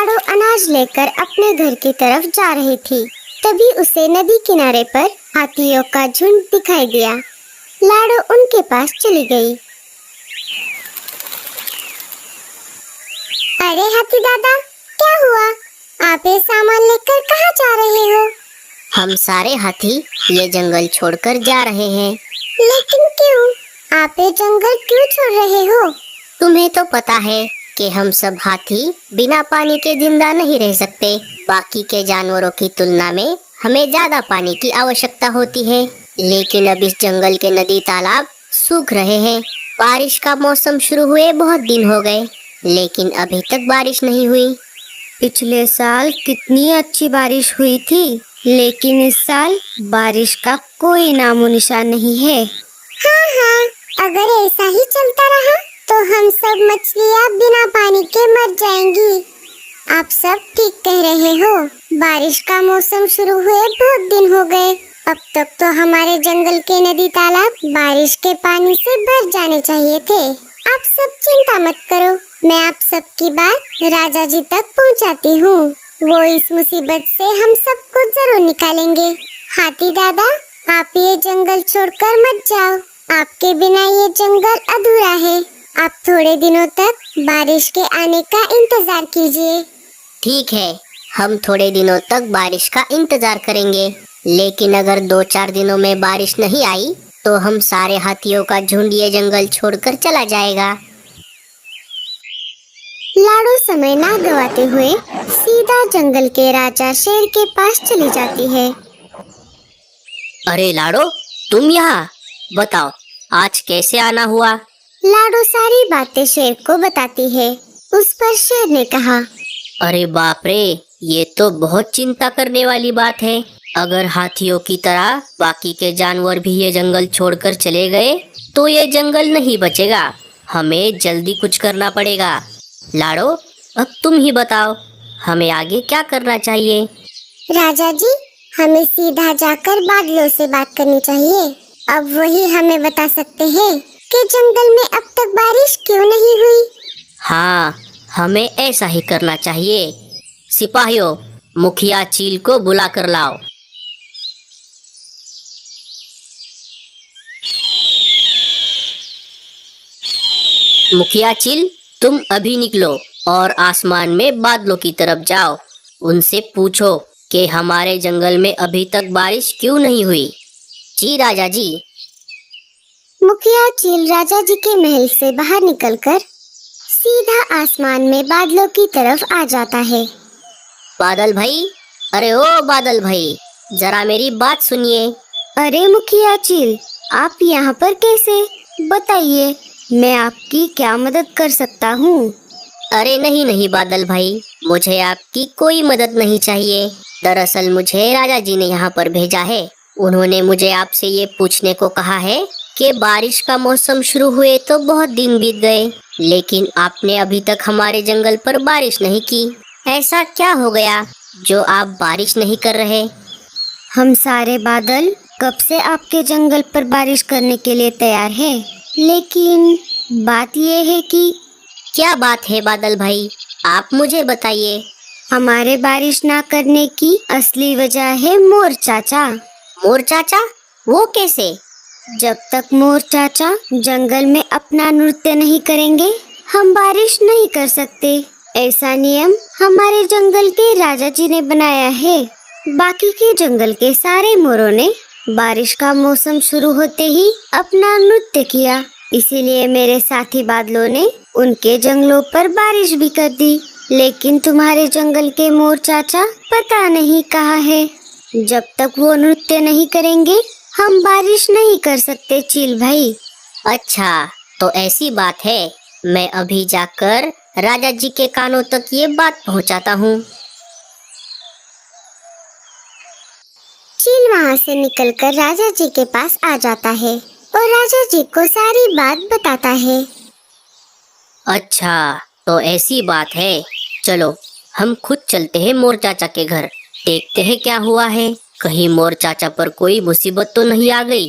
लाडो अनाज लेकर अपने घर की तरफ जा रही थी। तभी उसे नदी किनारे पर हाथियों का झुंड दिखाई दिया। लाडो उनके पास चली गई। अरे हाथी दादा, क्या हुआ? आप ये सामान लेकर कहाँ जा रहे हो? हम सारे हाथी ये जंगल छोड़कर जा रहे हैं। लेकिन क्यों? आप ये जंगल क्यों छोड़ रहे हो? तुम्हें तो पता है कि हम सब हाथी बिना पानी के जिंदा नहीं रह सकते। बाकी के जानवरों की तुलना में हमें ज्यादा पानी की आवश्यकता होती है। लेकिन अब इस जंगल के नदी तालाब सूख रहे हैं। बारिश का मौसम शुरू हुए बहुत दिन हो गए, लेकिन अभी तक बारिश नहीं हुई। पिछले साल कितनी अच्छी बारिश हुई थी, लेकिन इस साल बारिश का कोई नामो निशान नहीं है। हाँ, अगर ऐसा ही चलता रहा तो हम सब मछलियाँ बिना पानी के मर जाएंगी। आप सब ठीक कह रहे हो। बारिश का मौसम शुरू हुए बहुत दिन हो गए। अब तक तो हमारे जंगल के नदी तालाब बारिश के पानी से भर जाने चाहिए थे। आप सब चिंता मत करो, मैं आप सबकी बात राजा जी तक पहुंचाती हूँ। वो इस मुसीबत से हम सबको जरूर निकालेंगे। हाथी दादा, आप ये जंगल छोड़कर मत जाओ। आपके बिना ये जंगल अधूरा है। आप थोड़े दिनों तक बारिश के आने का इंतजार कीजिए। ठीक है, हम थोड़े दिनों तक बारिश का इंतजार करेंगे। लेकिन अगर 2-4 दिनों में बारिश नहीं आई तो हम सारे हाथियों का झुंड ये जंगल छोड़कर चला जाएगा। लाडो समय ना गवाते हुए सीधा जंगल के राजा शेर के पास चली जाती है। अरे लाडो, तुम यहाँ? बताओ, आज कैसे आना हुआ? लाडो सारी बातें शेर को बताती है। उस पर शेर ने कहा, अरे बाप रे, ये तो बहुत चिंता करने वाली बात है। अगर हाथियों की तरह बाकी के जानवर भी ये जंगल छोड़कर चले गए तो ये जंगल नहीं बचेगा। हमें जल्दी कुछ करना पड़ेगा। लाडो, अब तुम ही बताओ, हमें आगे क्या करना चाहिए? राजा जी, हमें सीधा जाकर बादलों से बात करनी चाहिए। अब वही हमें बता सकते हैं कि जंगल में अब तक बारिश क्यों नहीं हुई। हाँ, हमें ऐसा ही करना चाहिए। सिपाहियों, मुखिया चील को बुला कर लाओ। मुखिया चील, तुम अभी निकलो और आसमान में बादलों की तरफ जाओ। उनसे पूछो कि हमारे जंगल में अभी तक बारिश क्यों नहीं हुई। जी राजा जी। मुखिया चील राजा जी के महल से बाहर निकलकर सीधा आसमान में बादलों की तरफ आ जाता है। बादल भाई, अरे ओ बादल भाई, जरा मेरी बात सुनिए। अरे मुखिया चील, आप यहाँ पर कैसे? बताइए, मैं आपकी क्या मदद कर सकता हूँ? अरे नहीं नहीं बादल भाई, मुझे आपकी कोई मदद नहीं चाहिए। दरअसल मुझे राजा जी ने यहाँ पर भेजा है। उन्होंने मुझे आपसे ये पूछने को कहा है कि बारिश का मौसम शुरू हुए तो बहुत दिन बीत गए, लेकिन आपने अभी तक हमारे जंगल पर बारिश नहीं की। ऐसा क्या हो गया जो आप बारिश नहीं कर रहे? हम सारे बादल कब से आपके जंगल पर बारिश करने के लिए तैयार हैं, लेकिन बात ये है कि क्या बात है बादल भाई, आप मुझे बताइए। हमारे बारिश ना करने की असली वजह है मोर चाचा। मोर चाचा? वो कैसे? जब तक मोर चाचा जंगल में अपना नृत्य नहीं करेंगे, हम बारिश नहीं कर सकते। ऐसा नियम हमारे जंगल के राजा जी ने बनाया है। बाकी के जंगल के सारे मोरों ने बारिश का मौसम शुरू होते ही अपना नृत्य किया, इसीलिए मेरे साथी बादलों ने उनके जंगलों पर बारिश भी कर दी। लेकिन तुम्हारे जंगल के मोर चाचा पता नहीं कहाँ है। जब तक वो नृत्य नहीं करेंगे हम बारिश नहीं कर सकते चील भाई। अच्छा, तो ऐसी बात है। मैं अभी जाकर राजा जी के कानों तक ये बात पहुंचाता हूँ। चील वहाँ से निकलकर राजा जी के पास आ जाता है और राजा जी को सारी बात बताता है। अच्छा, तो ऐसी बात है। चलो, हम खुद चलते हैं मोर चाचा के घर, देखते हैं क्या हुआ है। कहीं मोर चाचा पर कोई मुसीबत तो नहीं आ गई।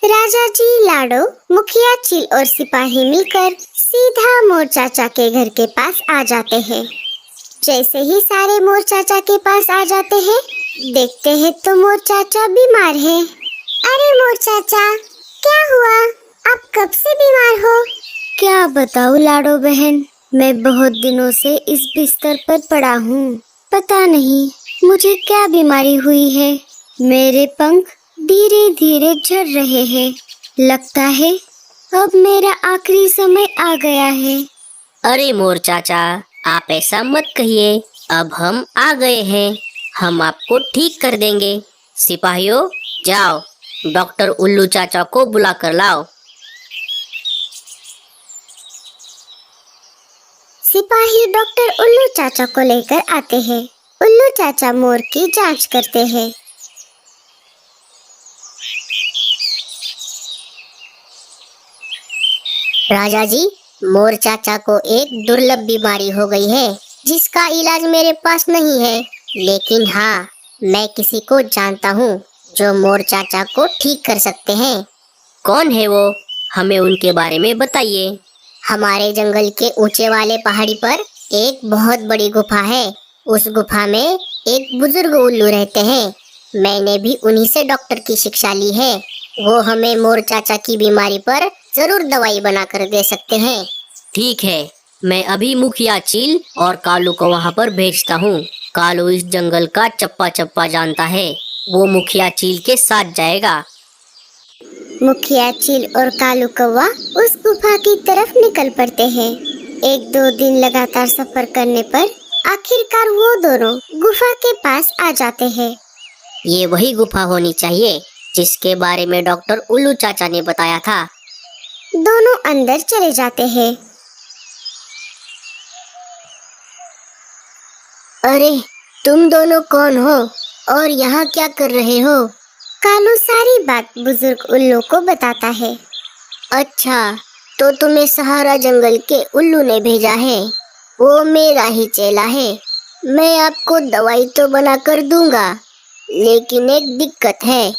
राजा जी, लाडो, मुखिया चील और सिपाही मिलकर सीधा मोर चाचा के घर के पास आ जाते हैं। जैसे ही सारे मोर चाचा के पास आ जाते हैं, देखते हैं तो मोर चाचा बीमार है। अरे मोर चाचा, क्या हुआ? आप कब से बीमार हो? क्या बताऊं लाडो बहन, मैं बहुत दिनों से इस बिस्तर पर पड़ा हूँ। पता नहीं मुझे क्या बीमारी हुई है। मेरे पंख धीरे धीरे झड़ रहे हैं। लगता है अब मेरा आखिरी समय आ गया है। अरे मोर चाचा, आप ऐसा मत कहिए। अब हम आ गए हैं, हम आपको ठीक कर देंगे। सिपाहियों, जाओ डॉक्टर उल्लू चाचा को बुला कर लाओ। सिपाही डॉक्टर उल्लू चाचा को लेकर आते हैं। उल्लू चाचा मोर की जांच करते हैं। राजा जी, मोर चाचा को एक दुर्लभ बीमारी हो गई है जिसका इलाज मेरे पास नहीं है, लेकिन हाँ, मैं किसी को जानता हूँ जो मोर चाचा को ठीक कर सकते हैं। कौन है वो? हमें उनके बारे में बताइए। हमारे जंगल के ऊंचे वाले पहाड़ी पर एक बहुत बड़ी गुफा है। उस गुफा में एक बुजुर्ग उल्लू रहते हैं। मैंने भी उन्हीं से डॉक्टर की शिक्षा ली है। वो हमें मोर चाचा की बीमारी पर जरूर दवाई बना कर दे सकते हैं। ठीक है, मैं अभी मुखिया चील और कालू को वहाँ पर भेजता हूँ। कालू इस जंगल का चप्पा चप्पा जानता है, वो मुखिया चील के साथ जाएगा। मुखिया चील और कालू कौवा उस गुफा की तरफ निकल पड़ते हैं। 1-2 दिन लगातार सफर करने पर आखिरकार वो दोनों गुफा के पास आ जाते हैं। ये वही गुफा होनी चाहिए जिसके बारे में डॉक्टर उल्लू चाचा ने बताया था। दोनों अंदर चले जाते हैं। अरे, तुम दोनों कौन हो और यहाँ क्या कर रहे हो? कालू सारी बात बुजुर्ग उल्लू को बताता है। अच्छा, तो तुम्हें सहारा जंगल के उल्लू ने भेजा है। वो मेरा ही चेला है। मैं आपको दवाई तो बना कर दूंगा, लेकिन एक दिक्कत है।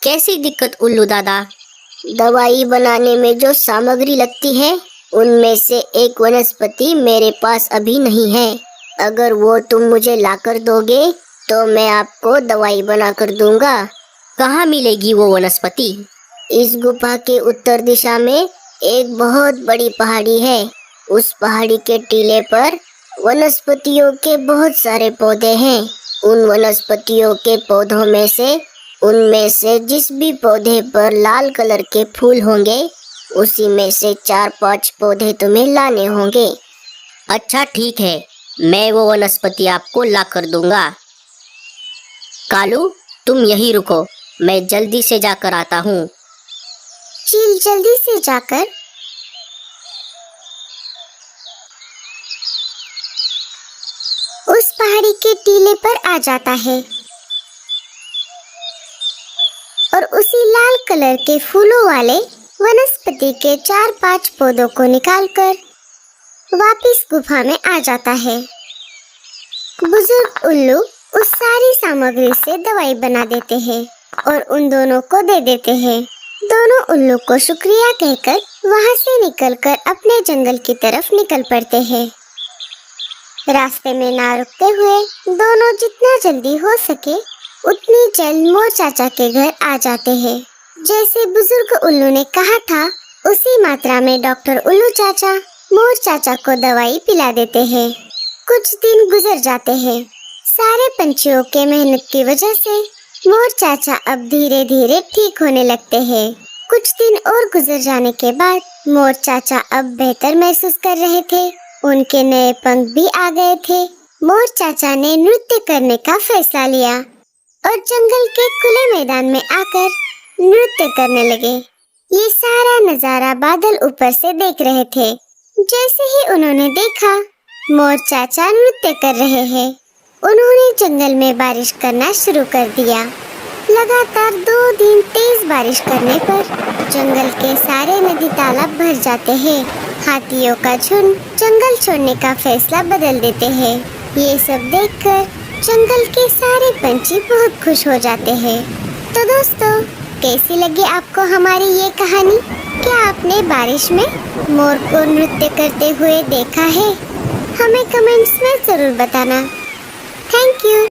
कैसी दिक्कत उल्लू दादा? दवाई बनाने में जो सामग्री लगती है, उनमें से एक वनस्पति मेरे पास अभी नहीं है। अगर वो तुम मुझे लाकर दोगे तो मैं आपको दवाई बना कर दूंगा। कहाँ मिलेगी वो वनस्पति? इस गुफा के उत्तर दिशा में एक बहुत बड़ी पहाड़ी है। उस पहाड़ी के टीले पर वनस्पतियों के बहुत सारे पौधे हैं। उन वनस्पतियों के पौधों में से उनमें से जिस भी पौधे पर लाल कलर के फूल होंगे, उसी में से 4-5 पौधे तुम्हें लाने होंगे। अच्छा ठीक है, मैं वो वनस्पति आपको ला कर दूंगा। कालू, तुम यहीं रुको, मैं जल्दी से जाकर आता हूँ। चील जल्दी से जाकर उस पहाड़ी के टीले पर आ जाता है और उसी लाल कलर के फूलों वाले वनस्पति के 4-5 पौधों को निकालकर वापस गुफा में आ जाता है। बुजुर्ग उल्लू उस सारी सामग्री से दवाई बना देते हैं और उन दोनों को दे देते हैं। दोनों उल्लू को शुक्रिया कहकर वहां से निकलकर अपने जंगल की तरफ निकल पड़ते हैं। रास्ते में ना रुकते हुए दोनों जितना जल्दी हो सके उतनी जल्द मोर चाचा के घर आ जाते हैं। जैसे बुजुर्ग उल्लू ने कहा था, उसी मात्रा में डॉक्टर उल्लू चाचा मोर चाचा को दवाई पिला देते हैं। कुछ दिन गुजर जाते हैं। सारे पंछियों के मेहनत की वजह से मोर चाचा अब धीरे धीरे ठीक होने लगते हैं। कुछ दिन और गुजर जाने के बाद मोर चाचा अब बेहतर महसूस कर रहे थे। उनके नए पंख भी आ गए थे। मोर चाचा ने नृत्य करने का फैसला लिया और जंगल के खुले मैदान में आकर नृत्य करने लगे। ये सारा नजारा बादल ऊपर से देख रहे थे। जैसे ही उन्होंने देखा मोर चाचा नृत्य कर रहे हैं, उन्होंने जंगल में बारिश करना शुरू कर दिया। लगातार 2 दिन तेज बारिश करने पर जंगल के सारे नदी तालाब भर जाते हैं। हाथियों का झुंड जंगल छोड़ने का फैसला बदल देते हैं। ये सब देखकर जंगल के सारे पंछी बहुत खुश हो जाते हैं। तो दोस्तों, कैसी लगी आपको हमारी ये कहानी? क्या आपने बारिश में मोर को नृत्य करते हुए देखा है? हमें कमेंट्स में जरूर बताना। Thank you.